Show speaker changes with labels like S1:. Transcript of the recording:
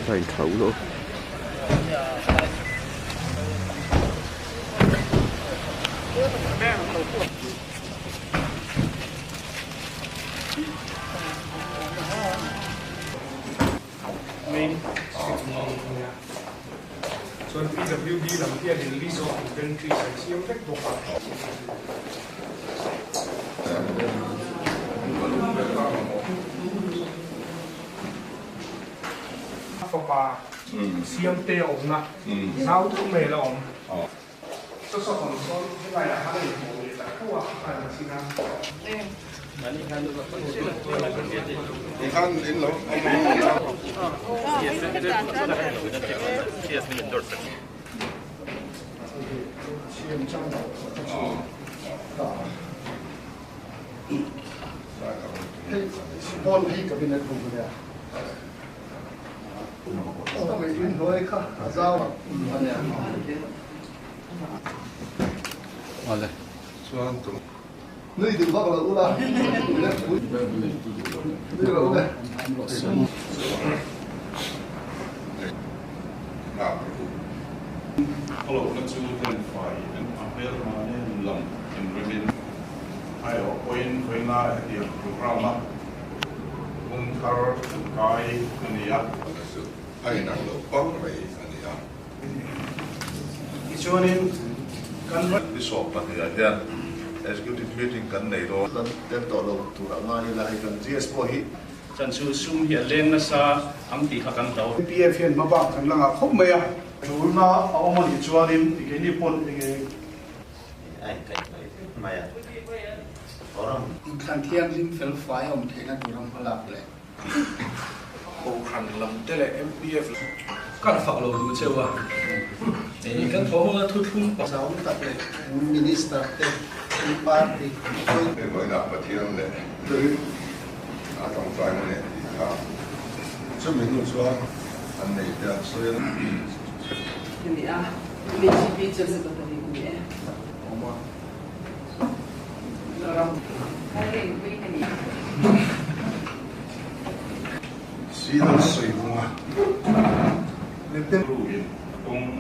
S1: thành khẩu luôn.
S2: So PWD làm kia thì lý do inventory sẽ siêu rất tốt. Papa siêu tê ổn nè, sao cũng mê là ổn. Cho số còn số cái này là hai người là không à, phải là xin ăn.
S3: Ich kann in Lo.
S4: Paul hay cabinet room there. Oh, may in hoy ka, azawa.
S1: Vale.
S3: Suanto.
S4: Nơi đừng bắt là luah.
S3: Hallo, natuurlijk fai en apel manen lam en remin. Ayo, poin na dia programa. Thar kai ania. Ai nang lo pang mai ania.
S2: Ichuanin kan
S3: Kan bisop pa dia. Executive meeting kan nei ro.
S4: Dan tolo tu ramai lai kan GS po hi.
S5: Chan su sum hi len na sa am ti hakan tau
S2: PF hian mabang kan langa khop mai a. Chulna awman ichuanin ikeni pon ike
S6: ai kai mai à orang
S4: Kan thiang lim fel fai om thena turam halap le.
S2: khổ khăn lầm thế là MPF các phật lầu đủ chưa à thì các phố thu thu
S4: Sao tak le. Minister te party.
S3: Ei voi nappa tielle. Atong sai mone. Se minun suan. Anne ja sojen.
S7: Hindi hindi si pizza sa tatali ko niya.
S4: Oma.
S7: Kaya wait ni.
S3: Siitä soivua.
S4: Nitten
S3: Ruin. Tung